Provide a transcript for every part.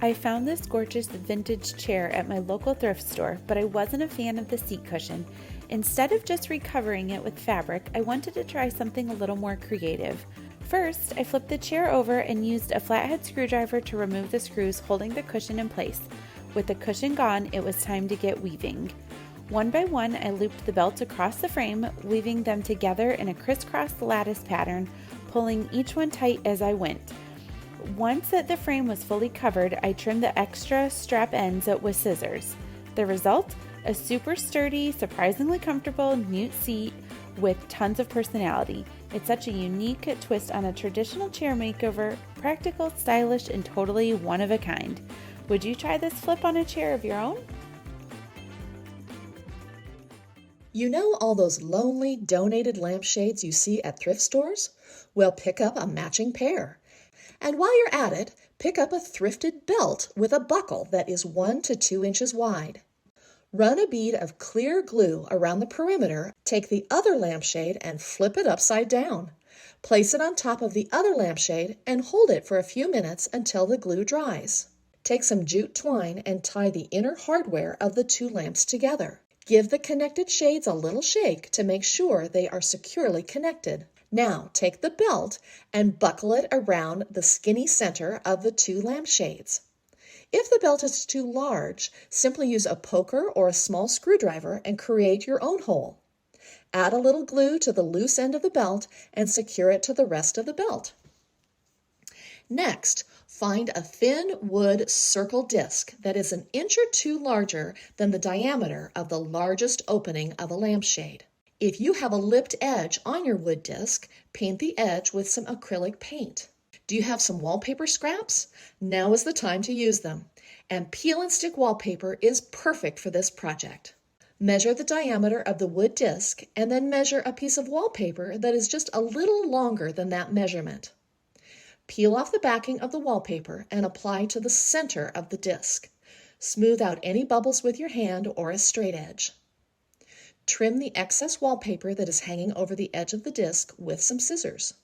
I found this gorgeous vintage chair at my local thrift store, but I wasn't a fan of the seat cushion. Instead of just recovering it with fabric, I wanted to try something a little more creative. First, I flipped the chair over and used a flathead screwdriver to remove the screws holding the cushion in place. With the cushion gone, it was time to get weaving. One by one, I looped the belts across the frame, weaving them together in a crisscross lattice pattern, pulling each one tight as I went. Once that the frame was fully covered, I trimmed the extra strap ends with scissors. The result? A super sturdy, surprisingly comfortable Newt seat with tons of personality. It's such a unique twist on a traditional chair makeover, practical, stylish, and totally one of a kind. Would you try this flip on a chair of your own? You know all those lonely donated lampshades you see at thrift stores? Well, pick up a matching pair. And while you're at it, pick up a thrifted belt with a buckle that is 1 to 2 inches wide. Run a bead of clear glue around the perimeter, take the other lampshade and flip it upside down. Place it on top of the other lampshade and hold it for a few minutes until the glue dries. Take some jute twine and tie the inner hardware of the two lamps together. Give the connected shades a little shake to make sure they are securely connected. Now take the belt and buckle it around the skinny center of the two lampshades. If the belt is too large, simply use a poker or a small screwdriver and create your own hole. Add a little glue to the loose end of the belt and secure it to the rest of the belt. Next, find a thin wood circle disc that is 1 inch or 2 larger than the diameter of the largest opening of a lampshade. If you have a lipped edge on your wood disc, paint the edge with some acrylic paint. Do you have some wallpaper scraps? Now is the time to use them. And peel and stick wallpaper is perfect for this project. Measure the diameter of the wood disc and then measure a piece of wallpaper that is just a little longer than that measurement. Peel off the backing of the wallpaper and apply to the center of the disc. Smooth out any bubbles with your hand or a straight edge. Trim the excess wallpaper that is hanging over the edge of the disc with some scissors.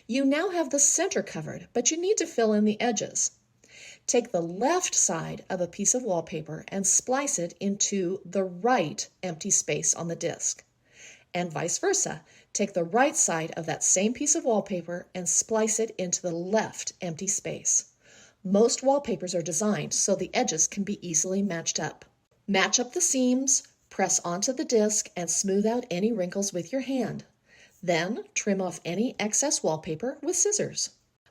You now have the center covered, but you need to fill in the edges. Take the left side of a piece of wallpaper and splice it into the right empty space on the disc. And vice versa. Take the right side of that same piece of wallpaper and splice it into the left empty space. Most wallpapers are designed so the edges can be easily matched up. Match up the seams, press onto the disc, and smooth out any wrinkles with your hand. Then trim off any excess wallpaper with scissors.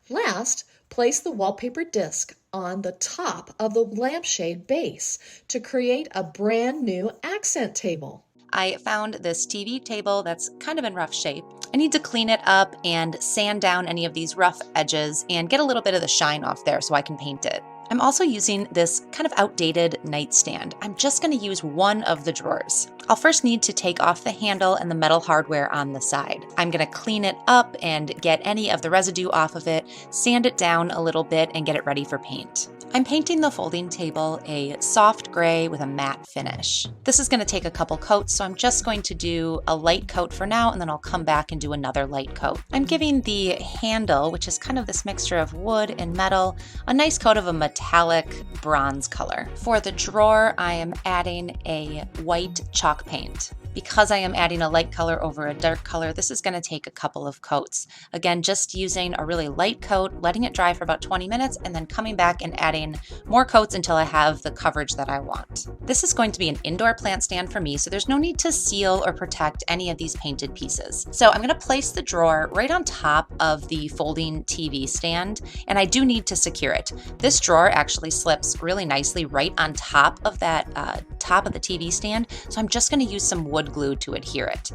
Last, place the wallpaper disc on the top of the lampshade base to create a brand new accent table. I found this TV table that's kind of in rough shape. I need to clean it up and sand down any of these rough edges and get a little bit of the shine off there so I can paint it. I'm also using this kind of outdated nightstand. I'm just going to use one of the drawers. I'll first need to take off the handle and the metal hardware on the side. I'm going to clean it up and get any of the residue off of it, sand it down a little bit, and get it ready for paint. I'm painting the folding table a soft gray with a matte finish. This is going to take a couple coats, so I'm just going to do a light coat for now, and then I'll come back and do another light coat. I'm giving the handle, which is kind of this mixture of wood and metal, a nice coat of a metallic bronze color. For the drawer, I am adding a white chalk paint. Because I am adding a light color over a dark color, this is going to take a couple of coats. Again, just using a really light coat, letting it dry for about 20 minutes, and then coming back and adding more coats until I have the coverage that I want. This is going to be an indoor plant stand for me, so there's no need to seal or protect any of these painted pieces. So I'm going to place the drawer right on top of the folding TV stand, and I do need to secure it. This drawer actually slips really nicely right on top of that top of the TV stand, so I'm just going to use some wood glue to adhere it.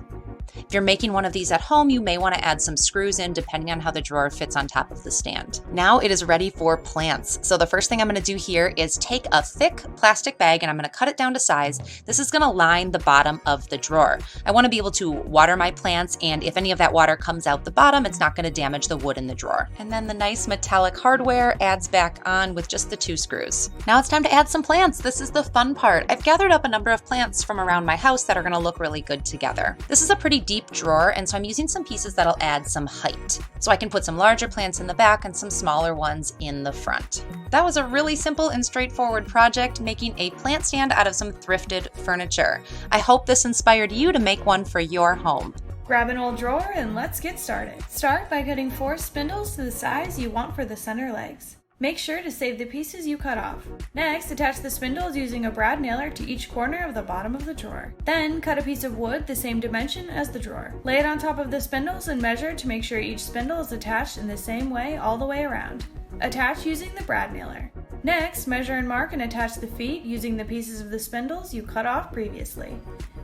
If you're making one of these at home, you may want to add some screws in depending on how the drawer fits on top of the stand. Now it is ready for plants. So the first thing I'm going to do here is take a thick plastic bag and I'm going to cut it down to size. This is going to line the bottom of the drawer. I want to be able to water my plants, and if any of that water comes out the bottom, it's not going to damage the wood in the drawer. And then the nice metallic hardware adds back on with just the 2 screws. Now it's time to add some plants. This is the fun part. I've gathered up a number of plants from around my house that are going to look really good together. This is a pretty deep drawer, and so I'm using some pieces that'll add some height. So I can put some larger plants in the back and some smaller ones in the front. That was a really simple and straightforward project, making a plant stand out of some thrifted furniture. I hope this inspired you to make one for your home. Grab an old drawer and let's get started. Start by cutting 4 spindles to the size you want for the center legs. Make sure to save the pieces you cut off. Next, attach the spindles using a brad nailer to each corner of the bottom of the drawer. Then, cut a piece of wood the same dimension as the drawer. Lay it on top of the spindles and measure to make sure each spindle is attached in the same way all the way around. Attach using the brad nailer. Next, measure and mark and attach the feet using the pieces of the spindles you cut off previously.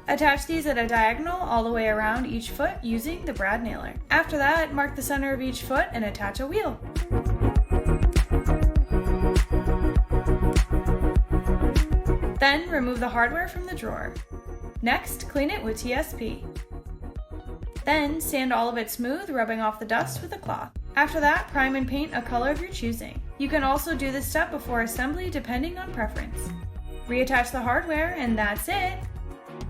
Attach these at a diagonal all the way around each foot using the brad nailer. After that, mark the center of each foot and attach a wheel. Then, remove the hardware from the drawer. Next, clean it with TSP. Then, sand all of it smooth, rubbing off the dust with a cloth. After that, prime and paint a color of your choosing. You can also do this step before assembly depending on preference. Reattach the hardware, and that's it!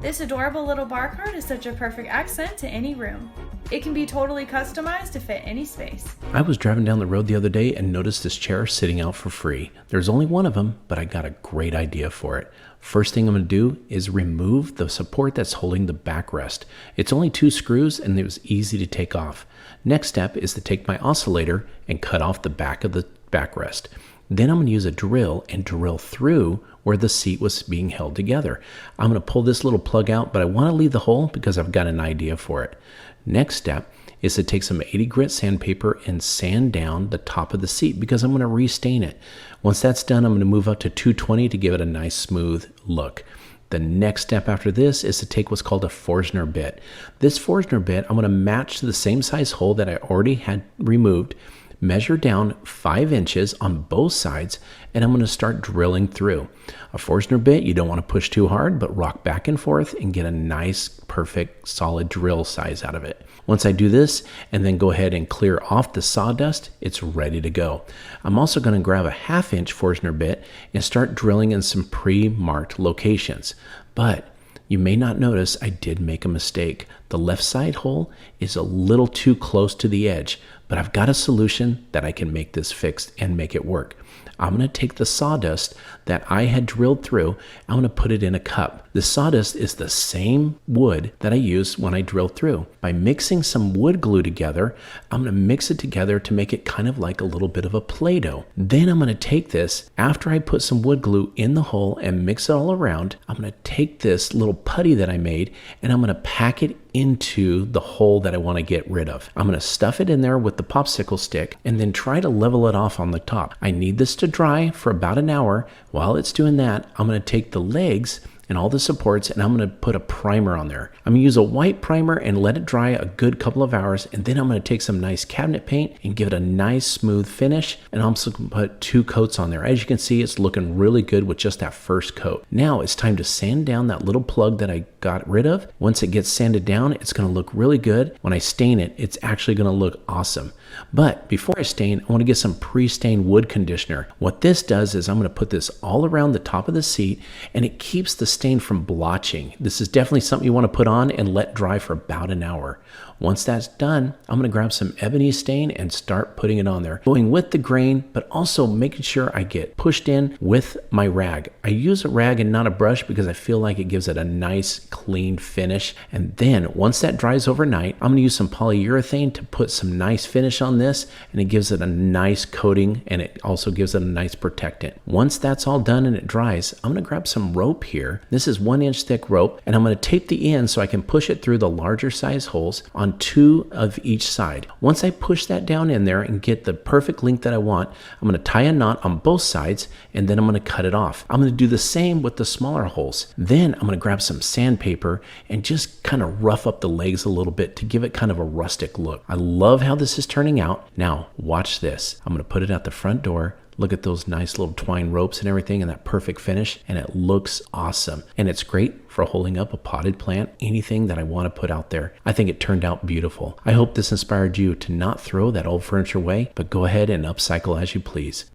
This adorable little bar cart is such a perfect accent to any room. It can be totally customized to fit any space. I was driving down the road the other day and noticed this chair sitting out for free. There's only one of them, but I got a great idea for it. First thing I'm going to do is remove the support that's holding the backrest. It's only 2 screws and it was easy to take off. Next step is to take my oscillator and cut off the back of the backrest. Then I'm going to use a drill and drill through where the seat was being held together. I'm going to pull this little plug out, but I want to leave the hole because I've got an idea for it. Next step is to take some 80 grit sandpaper and sand down the top of the seat because I'm going to restain it. Once that's done, I'm going to move up to 220 to give it a nice smooth look. The next step after this is to take what's called a Forstner bit. This Forstner bit, I'm going to match to the same size hole that I already had removed, measure down 5 inches on both sides, and I'm going to start drilling through. A Forstner bit, you don't want to push too hard, but rock back and forth and get a nice, perfect, solid drill size out of it. Once I do this, and then go ahead and clear off the sawdust, it's ready to go. I'm also going to grab a 1/2 inch Forstner bit and start drilling in some pre-marked locations. But you may not notice I did make a mistake. The left side hole is a little too close to the edge, but I've got a solution that I can make this fixed and make it work. I'm going to take the sawdust that I had drilled through, I'm going to put it in a cup. The sawdust is the same wood that I used when I drilled through. By mixing some wood glue together, I'm going to mix it together to make it kind of like a little bit of a Play-Doh. Then I'm going to take this, after I put some wood glue in the hole and mix it all around, I'm going to take this little putty that I made and I'm going to pack it into the hole that I want to get rid of. I'm going to stuff it in there with the popsicle stick and then try to level it off on the top. I need this to dry for about an hour. While it's doing that, I'm going to take the legs and all the supports and I'm going to put a primer on there. I'm going to use a white primer and let it dry a good couple of hours, and then I'm going to take some nice cabinet paint and give it a nice smooth finish, and I'm also going to put 2 coats on there. As you can see, it's looking really good with just that first coat. Now it's time to sand down that little plug that I got rid of. Once it gets sanded down, it's going to look really good. When I stain it, it's actually going to look awesome. But before I stain, I want to get some pre-stained wood conditioner. What this does is I'm going to put this all around the top of the seat, and it keeps the stain from blotching. This is definitely something you want to put on and let dry for about an hour. Once that's done, I'm going to grab some ebony stain and start putting it on there, going with the grain, but also making sure I get pushed in with my rag. I use a rag and not a brush because I feel like it gives it a nice clean finish. And then once that dries overnight, I'm going to use some polyurethane to put some nice finish on this, and it gives it a nice coating, and it also gives it a nice protectant. Once that's all done and it dries, I'm going to grab some rope here. This is 1 inch thick rope, and I'm going to tape the end so I can push it through the larger size holes on 2 of each side. Once I push that down in there and get the perfect length that I want, I'm going to tie a knot on both sides, and then I'm going to cut it off. I'm going to do the same with the smaller holes. Then I'm going to grab some sandpaper and just kind of rough up the legs a little bit to give it kind of a rustic look. I love how this is turning out. Now watch this. I'm going to put it at the front door. Look at those nice little twine ropes and everything and that perfect finish, and it looks awesome. And it's great for holding up a potted plant, anything that I want to put out there. I think it turned out beautiful. I hope this inspired you to not throw that old furniture away, but go ahead and upcycle as you please.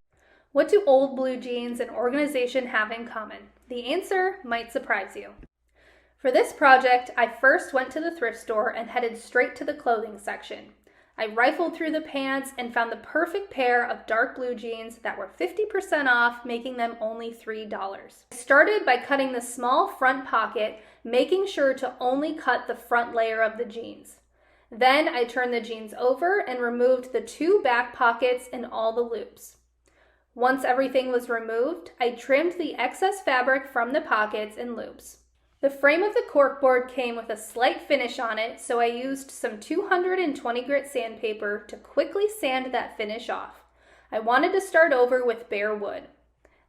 What do old blue jeans and organization have in common? The answer might surprise you. For this project, I first went to the thrift store and headed straight to the clothing section. I rifled through the pants and found the perfect pair of dark blue jeans that were 50% off, making them only $3. I started by cutting the small front pocket, making sure to only cut the front layer of the jeans. Then I turned the jeans over and removed the 2 back pockets and all the loops. Once everything was removed, I trimmed the excess fabric from the pockets and loops. The frame of the corkboard came with a slight finish on it, so I used some 220 grit sandpaper to quickly sand that finish off. I wanted to start over with bare wood.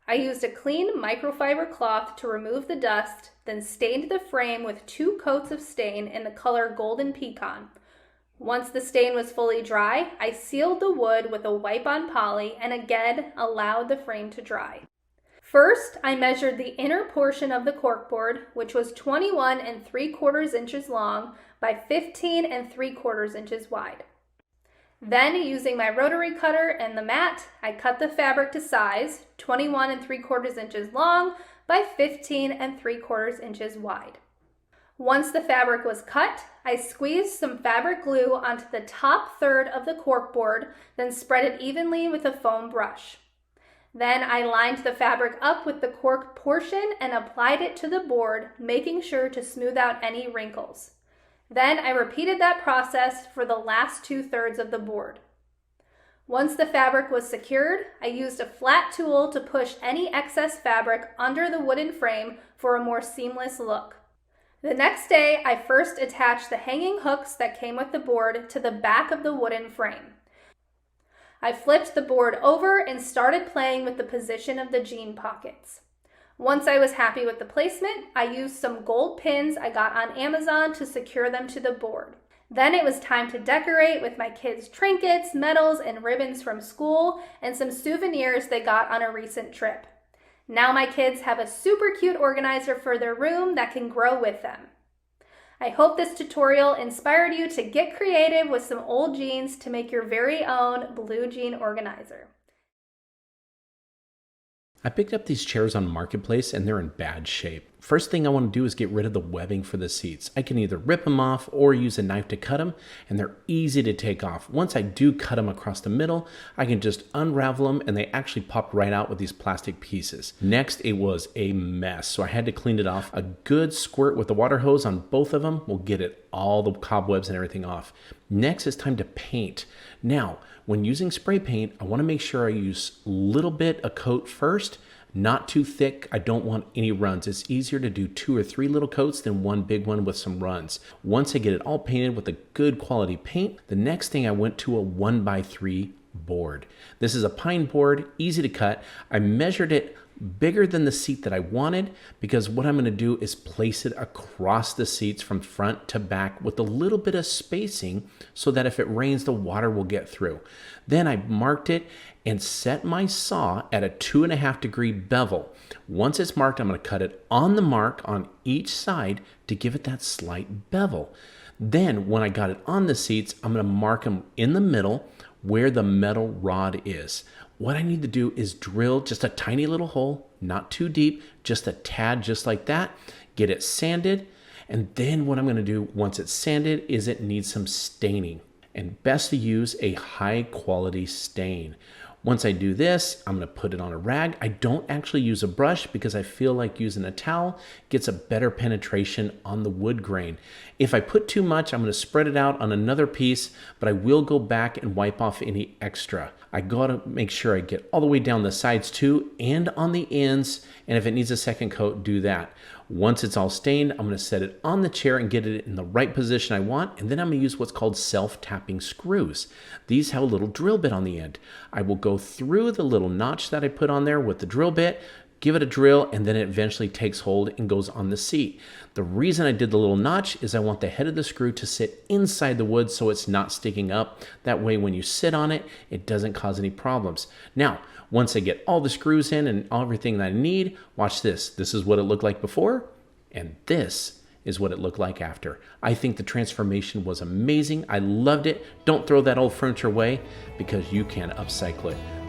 I used a clean microfiber cloth to remove the dust, then stained the frame with 2 coats of stain in the color Golden Pecan. Once the stain was fully dry, I sealed the wood with a wipe-on poly and again allowed the frame to dry. First, I measured the inner portion of the corkboard, which was 21 3/4 inches long by 15 3/4 inches wide. Then, using my rotary cutter and the mat, I cut the fabric to size, 21 3/4 inches long by 15 3/4 inches wide. Once the fabric was cut, I squeezed some fabric glue onto the top third of the corkboard, then spread it evenly with a foam brush. Then I lined the fabric up with the cork portion and applied it to the board, making sure to smooth out any wrinkles. Then I repeated that process for the last 2/3 of the board. Once the fabric was secured, I used a flat tool to push any excess fabric under the wooden frame for a more seamless look. The next day, I first attached the hanging hooks that came with the board to the back of the wooden frame. I flipped the board over and started playing with the position of the jean pockets. Once I was happy with the placement, I used some gold pins I got on Amazon to secure them to the board. Then it was time to decorate with my kids' trinkets, medals, and ribbons from school, and some souvenirs they got on a recent trip. Now my kids have a super cute organizer for their room that can grow with them. I hope this tutorial inspired you to get creative with some old jeans to make your very own blue jean organizer. I picked up these chairs on Marketplace and they're in bad shape. First thing I want to do is get rid of the webbing for the seats. I can either rip them off or use a knife to cut them, and they're easy to take off. Once I do cut them across the middle, I can just unravel them and they actually pop right out with these plastic pieces. Next, it was a mess, so I had to clean it off. A good squirt with the water hose on both of them will get it all the cobwebs and everything off. Next, it's time to paint. Now, when using spray paint, I want to make sure I use a little bit a coat first. Not too thick. I don't want any runs. It's easier to do 2 or 3 little coats than one big one with some runs. Once I get it all painted with a good quality paint, the next thing I went to a 1x3 board. This is a pine board, easy to cut. I measured it bigger than the seat that I wanted because what I'm going to do is place it across the seats from front to back with a little bit of spacing so that if it rains, the water will get through. Then I marked it and set my saw at a 2.5-degree bevel. Once it's marked, I'm going to cut it on the mark on each side to give it that slight bevel. Then when I got it on the seats, I'm going to mark them in the middle where the metal rod is. What I need to do is drill just a tiny little hole, not too deep, just a tad, just like that, get it sanded. And then what I'm going to do once it's sanded is it needs some staining, and best to use a high quality stain. Once I do this, I'm going to put it on a rag. I don't actually use a brush because I feel like using a towel gets a better penetration on the wood grain. If I put too much, I'm going to spread it out on another piece, but I will go back and wipe off any extra. I got to make sure I get all the way down the sides too and on the ends, and if it needs a second coat, do that. Once it's all stained, I'm going to set it on the chair and get it in the right position I want, and then I'm going to use what's called self-tapping screws. These have a little drill bit on the end. I will go through the little notch that I put on there with the drill bit, give it a drill, and then it eventually takes hold and goes on the seat. The reason I did the little notch is I want the head of the screw to sit inside the wood so it's not sticking up. That way when you sit on it, it doesn't cause any problems. Now, once I get all the screws in and everything that I need, watch this. This is what it looked like before, and this is what it looked like after. I think the transformation was amazing. I loved it. Don't throw that old furniture away because you can upcycle it.